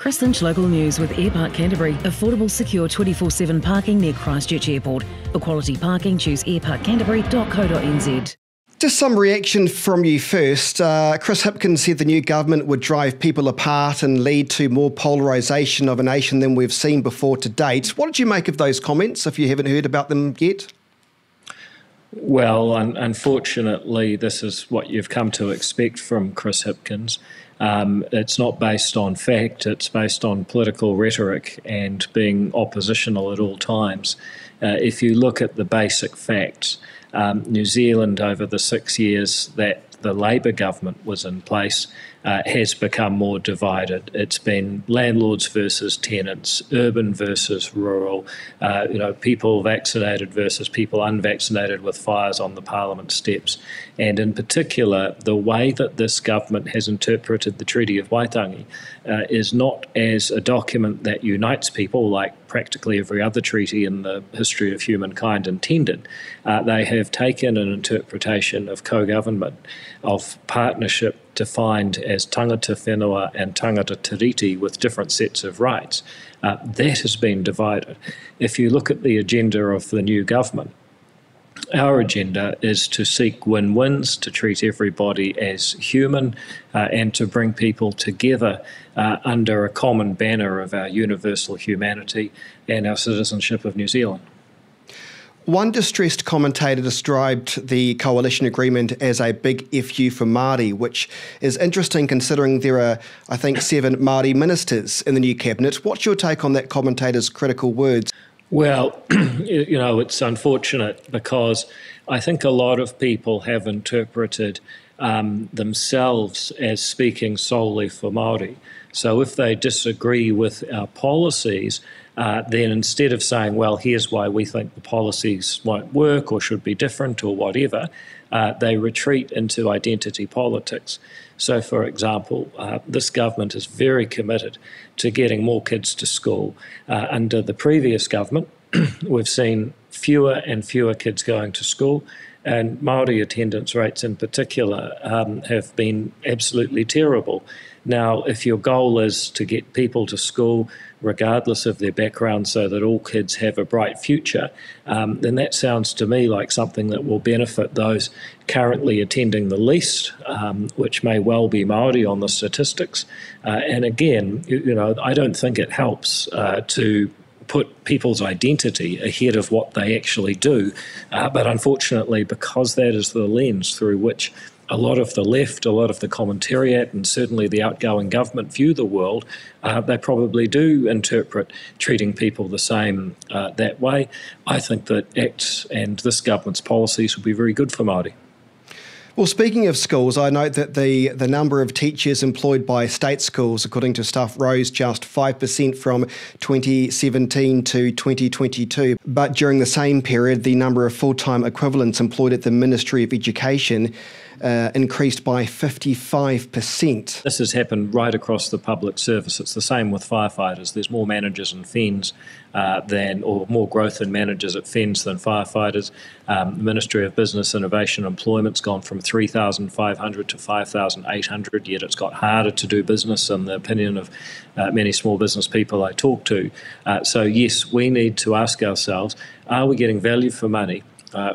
Chris Lynch Local News with Airpark Canterbury. Affordable, secure 24/7 parking near Christchurch Airport. For quality parking, choose airparkcanterbury.co.nz. Just some reaction from you first. Chris Hipkins said the new government would drive people apart and lead to more polarisation of a nation than we've seen before to date. What did you make of those comments, if you haven't heard about them yet? Well, unfortunately, this is what you've come to expect from Chris Hipkins. It's not based on fact, it's based on political rhetoric and being oppositional at all times. If you look at the basic facts, New Zealand, over the 6 years that the Labour government was in place, has become more divided. It's been landlords versus tenants, urban versus rural, people vaccinated versus people unvaccinated with fires on the Parliament steps. And in particular, the way that this government has interpreted the Treaty of Waitangi is not as a document that unites people like practically every other treaty in the history of humankind intended. They have taken an interpretation of co-government, of partnership defined as tangata whenua and tangata tiriti with different sets of rights. That has been divided. If you look at the agenda of the new government, our agenda is to seek win-wins, to treat everybody as human, and to bring people together under a common banner of our universal humanity and our citizenship of New Zealand. One distressed commentator described the coalition agreement as a big FU for Māori, which is interesting considering there are, I think, 7 Māori ministers in the new cabinet. What's your take on that commentator's critical words? Well, it's unfortunate because I think a lot of people have interpreted themselves as speaking solely for Māori. So if they disagree with our policies, then instead of saying, well, here's why we think the policies won't work or should be different or whatever, they retreat into identity politics. So, for example, this government is very committed to getting more kids to school. Under the previous government, we've seen fewer and fewer kids going to school, and Māori attendance rates in particular have been absolutely terrible. Now, if your goal is to get people to school regardless of their background so that all kids have a bright future, then that sounds to me like something that will benefit those currently attending the least, which may well be Māori on the statistics. And again, I don't think it helps to put people's identity ahead of what they actually do. But unfortunately, because that is the lens through which a lot of the left, a lot of the commentariat, and certainly the outgoing government view the world, they probably do interpret treating people the same that way. I think that ACT and this government's policies will be very good for Māori. Well, speaking of schools, I note that the number of teachers employed by state schools, according to Stuff, rose just 5% from 2017 to 2022. But during the same period, the number of full-time equivalents employed at the Ministry of Education increased by 55%. This has happened right across the public service. It's the same with firefighters. There's more managers in FENS or more growth in managers at FENS than firefighters. The Ministry of Business, Innovation and Employment's gone from 3,500 to 5,800, yet it's got harder to do business in the opinion of many small business people I talk to. So yes, we need to ask ourselves, are we getting value for money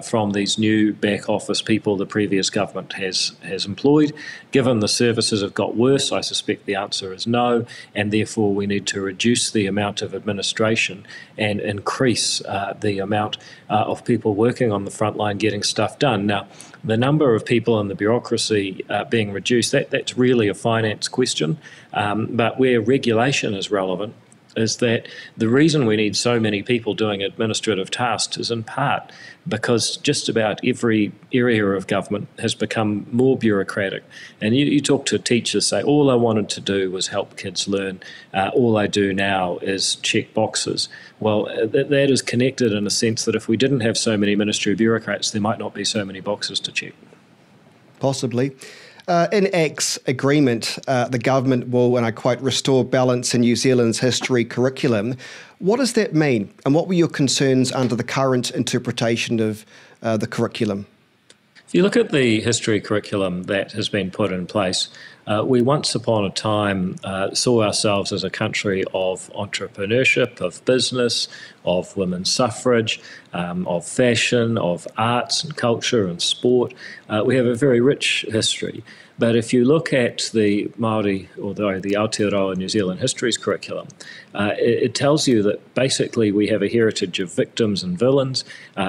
from these new back office people the previous government has employed? Given the services have got worse, I suspect the answer is no, and therefore we need to reduce the amount of administration and increase the amount of people working on the front line getting stuff done. Now, the number of people in the bureaucracy being reduced, that's really a finance question, but where regulation is relevant is that the reason we need so many people doing administrative tasks is in part because just about every area of government has become more bureaucratic. And you talk to teachers, say, all I wanted to do was help kids learn. All I do now is check boxes. Well, that is connected in a sense that if we didn't have so many ministry bureaucrats, there might not be so many boxes to check. Possibly. In ACT's agreement, the government will, and I quote, restore balance in New Zealand's history curriculum. What does that mean? And what were your concerns under the current interpretation of the curriculum? If you look at the history curriculum that has been put in place, we once upon a time saw ourselves as a country of entrepreneurship, of business, of women's suffrage, of fashion, of arts and culture and sport. We have a very rich history. But if you look at the Maori, or the Aotearoa New Zealand Histories curriculum, it tells you that basically we have a heritage of victims and villains.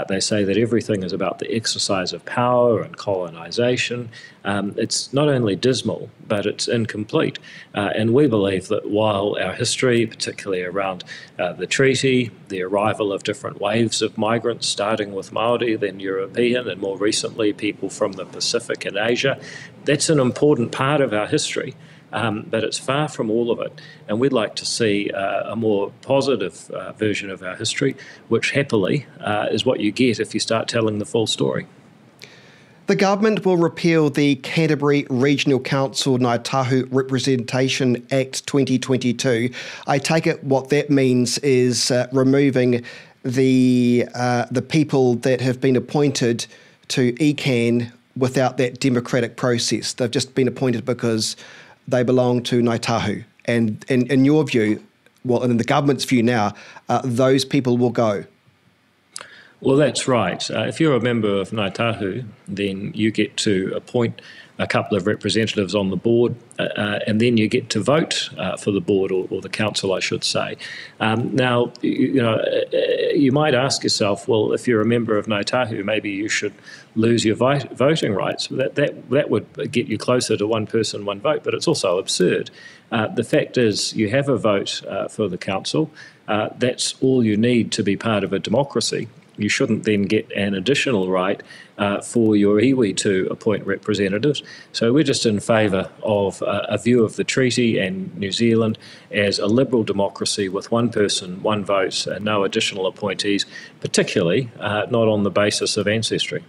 They say that everything is about the exercise of power and colonisation. It's not only dismal, but it's incomplete. And we believe that while our history, particularly around the treaty, the arrival of different waves of migrants, starting with Maori, then European, and more recently people from the Pacific and Asia, that's an important part of our history. But it's far from all of it. And we'd like to see a more positive version of our history, which happily is what you get if you start telling the full story. The government will repeal the Canterbury Regional Council Ngāi Tahu Representation Act 2022. I take it what that means is removing the people that have been appointed to ECAN without that democratic process. They've just been appointed because they belong to Ngāi Tahu. And in your view, well, and in the government's view now, those people will go. Well, that's right. If you're a member of Ngāi Tahu, then you get to appoint a couple of representatives on the board, and then you get to vote for the board, or the council, I should say. Now, you might ask yourself, well, if you're a member of Ngāi Tahu, maybe you should lose your voting rights. That would get you closer to one person, one vote, but it's also absurd. The fact is, you have a vote for the council. That's all you need to be part of a democracy. You shouldn't then get an additional right for your iwi to appoint representatives. So we're just in favour of a view of the treaty and New Zealand as a liberal democracy with one person, one vote, and no additional appointees, particularly not on the basis of ancestry.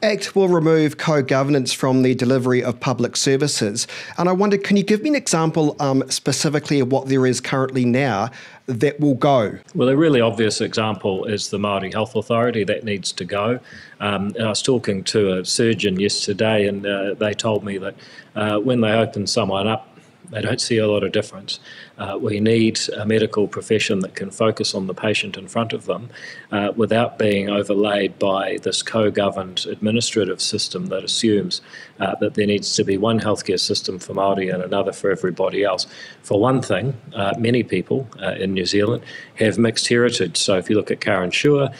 Act will remove co-governance from the delivery of public services. And I wonder, can you give me an example specifically of what there is currently now that will go? Well, a really obvious example is the Māori Health Authority. That needs to go. And I was talking to a surgeon yesterday, and they told me that when they open someone up, they don't see a lot of difference. We need a medical profession that can focus on the patient in front of them without being overlaid by this co-governed administrative system that assumes that there needs to be one healthcare system for Māori and another for everybody else. For one thing, many people in New Zealand have mixed heritage. So if you look at Karen Shua,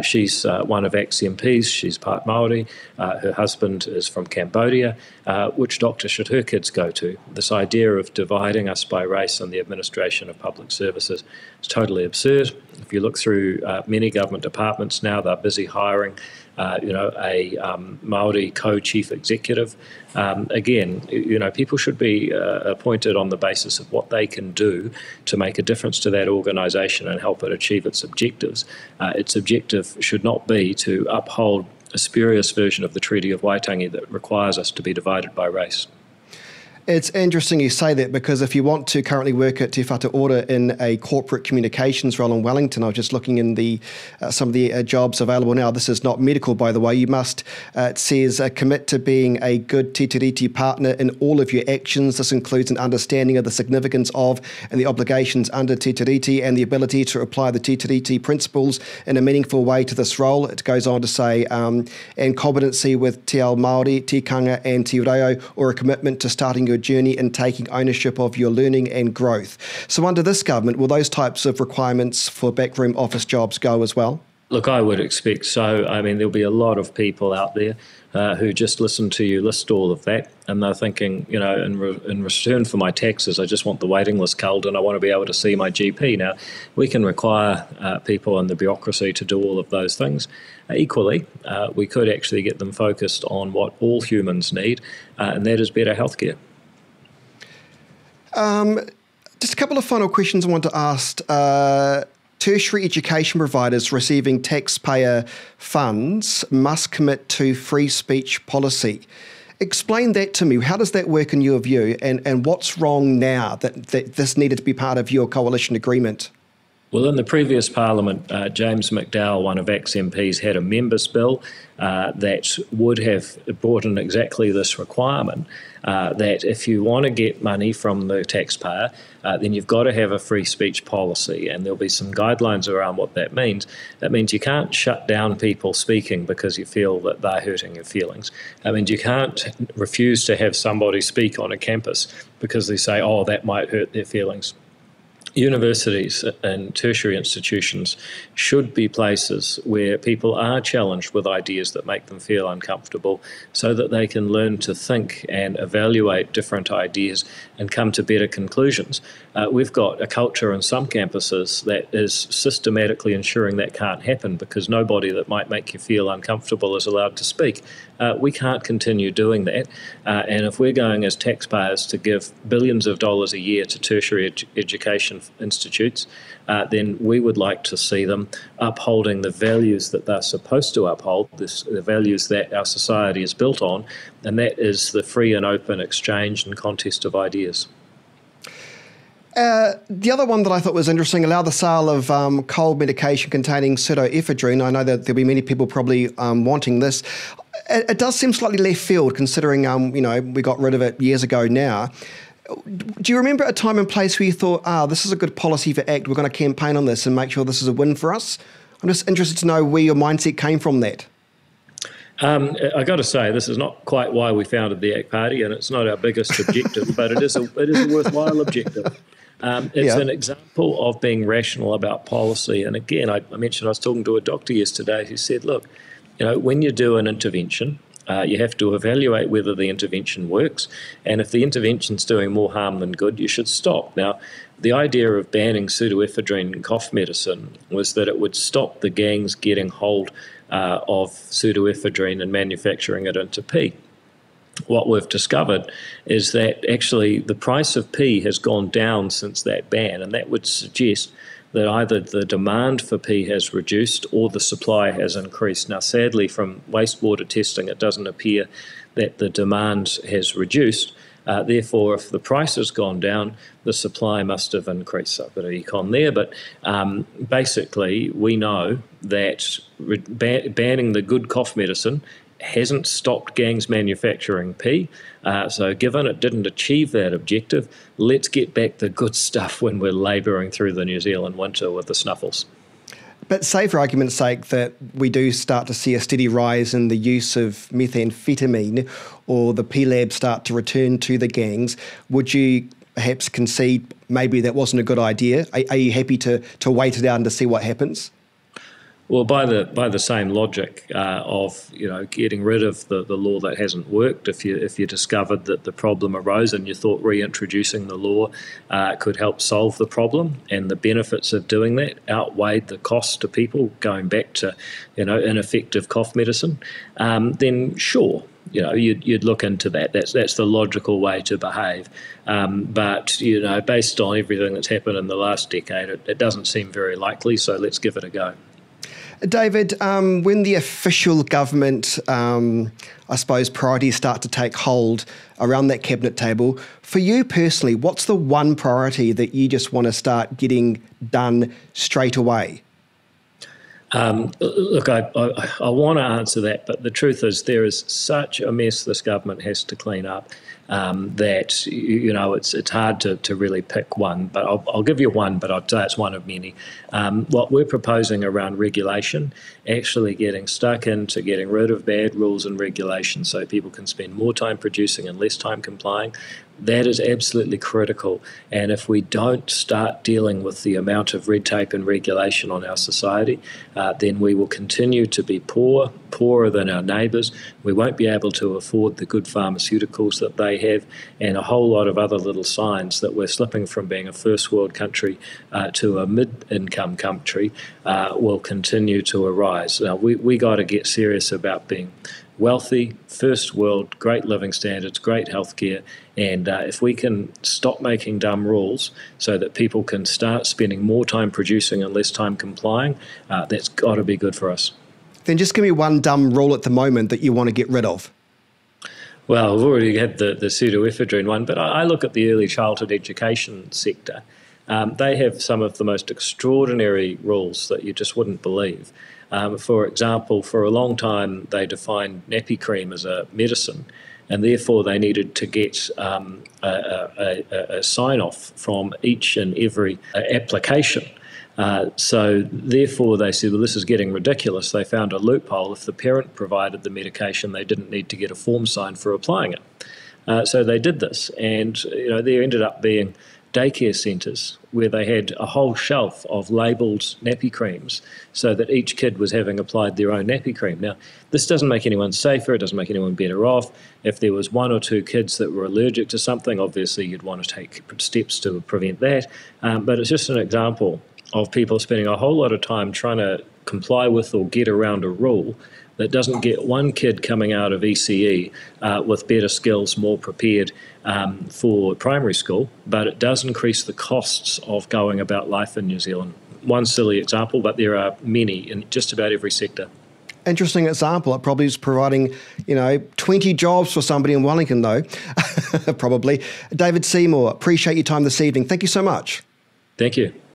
she's one of ACT's MPs, she's part Māori, her husband is from Cambodia. Which doctor should her kids go to? This idea of dividing us by race and the administration of public services is totally absurd. If you look through many government departments now, they're busy hiring a Māori co-chief executive. Again, people should be appointed on the basis of what they can do to make a difference to that organisation and help it achieve its objectives. Its objective should not be to uphold a spurious version of the Treaty of Waitangi that requires us to be divided by race. It's interesting you say that, because if you want to currently work at Te Whatu Ora in a corporate communications role in Wellington, I was just looking in some of the jobs available now. This is not medical, by the way. You must, it says, commit to being a good Te Tiriti partner in all of your actions. This includes an understanding of the significance of and the obligations under Te Tiriti and the ability to apply the Te Tiriti principles in a meaningful way to this role. It goes on to say, and competency with Te Ao Māori, Te Kanga and Te Reo, or a commitment to starting your journey and taking ownership of your learning and growth. So under this government, will those types of requirements for backroom office jobs go as well? Look, I would expect so. I mean, there'll be a lot of people out there who just listen to you list all of that, and they're thinking, in return for my taxes, I just want the waiting list culled and I want to be able to see my GP. Now, we can require people in the bureaucracy to do all of those things. Equally, we could actually get them focused on what all humans need, and that is better healthcare. Just a couple of final questions I want to ask. Tertiary education providers receiving taxpayer funds must commit to free speech policy. Explain that to me. How does that work in your view, and what's wrong now that this needed to be part of your coalition agreement? Well, in the previous Parliament, James McDowell, one of ACT's MPs, had a members' bill that would have brought in exactly this requirement, that if you want to get money from the taxpayer, then you've got to have a free speech policy, and there'll be some guidelines around what that means. That means you can't shut down people speaking because you feel that they're hurting your feelings. That means you can't refuse to have somebody speak on a campus because they say, oh, that might hurt their feelings. Universities and tertiary institutions should be places where people are challenged with ideas that make them feel uncomfortable so that they can learn to think and evaluate different ideas and come to better conclusions. We've got a culture in some campuses that is systematically ensuring that can't happen because nobody that might make you feel uncomfortable is allowed to speak. We can't continue doing that. And if we're going as taxpayers to give billions of dollars a year to tertiary education institutes, then we would like to see them upholding the values that they're supposed to uphold, the values that our society is built on, and that is the free and open exchange and contest of ideas. The other one that I thought was interesting, allow the sale of cold medication containing pseudoephedrine. I know that there'll be many people probably wanting this. It does seem slightly left field considering, we got rid of it years ago now. Do you remember a time and place where you thought, this is a good policy for ACT, we're going to campaign on this and make sure this is a win for us? I'm just interested to know where your mindset came from that. I got to say, this is not quite why we founded the ACT Party, and it's not our biggest objective, but it is a worthwhile objective. It's an example of being rational about policy. And again, I mentioned I was talking to a doctor yesterday who said, look, when you do an intervention, you have to evaluate whether the intervention works. And if the intervention's doing more harm than good, you should stop. Now, the idea of banning pseudoephedrine cough medicine was that it would stop the gangs getting hold of pseudoephedrine and manufacturing it into pee. What we've discovered is that actually the price of pee has gone down since that ban, and that would suggest that either the demand for pee has reduced or the supply has increased. Now, sadly, from wastewater testing, it doesn't appear that the demand has reduced. Therefore, if the price has gone down, the supply must have increased. So a bit of econ there, but basically we know that banning the good cough medicine hasn't stopped gangs manufacturing pee. So given it didn't achieve that objective, let's get back the good stuff when we're labouring through the New Zealand winter with the snuffles. But say for argument's sake that we do start to see a steady rise in the use of methamphetamine or the P-labs start to return to the gangs, would you perhaps concede maybe that wasn't a good idea? Are you happy to wait it out and to see what happens? Well, by the same logic of getting rid of the law that hasn't worked, if you discovered that the problem arose and you thought reintroducing the law could help solve the problem, and the benefits of doing that outweighed the cost to people going back to ineffective cough medicine, then sure. You'd look into that. That's the logical way to behave. But based on everything that's happened in the last decade, it doesn't seem very likely. So let's give it a go. David, when the official government, priorities start to take hold around that cabinet table, for you personally, what's the one priority that you just want to start getting done straight away? Look, I want to answer that, but the truth is there is such a mess this government has to clean up that it's hard to really pick one. But I'll give you one, but I'd say it's one of many. What we're proposing around regulation, actually getting stuck into getting rid of bad rules and regulations so people can spend more time producing and less time complying. That is absolutely critical. And if we don't start dealing with the amount of red tape and regulation on our society, then we will continue to be poorer than our neighbours. We won't be able to afford the good pharmaceuticals that they have, and a whole lot of other little signs that we're slipping from being a first world country to a mid-income country will continue to arise. Now, we got to get serious about being wealthy, first world, great living standards, great healthcare, and if we can stop making dumb rules so that people can start spending more time producing and less time complying, that's got to be good for us. Then just give me one dumb rule at the moment that you want to get rid of. Well, I've already had the pseudoephedrine one, but I look at the early childhood education sector. They have some of the most extraordinary rules that you just wouldn't believe. For example, for a long time they defined nappy cream as a medicine, and therefore they needed to get a sign-off from each and every application. So therefore they said, well, this is getting ridiculous. They found a loophole. If the parent provided the medication, they didn't need to get a form signed for applying it. So they did this, and there ended up being daycare centres where they had a whole shelf of labelled nappy creams so that each kid was having applied their own nappy cream. Now, this doesn't make anyone safer, it doesn't make anyone better off. If there was one or two kids that were allergic to something, obviously you'd want to take steps to prevent that. But it's just an example of people spending a whole lot of time trying to comply with or get around a rule that doesn't get one kid coming out of ECE with better skills, more prepared for primary school, but it does increase the costs of going about life in New Zealand. One silly example, but there are many in just about every sector. Interesting example. It probably is providing, 20 jobs for somebody in Wellington, though, probably. David Seymour, appreciate your time this evening. Thank you so much. Thank you.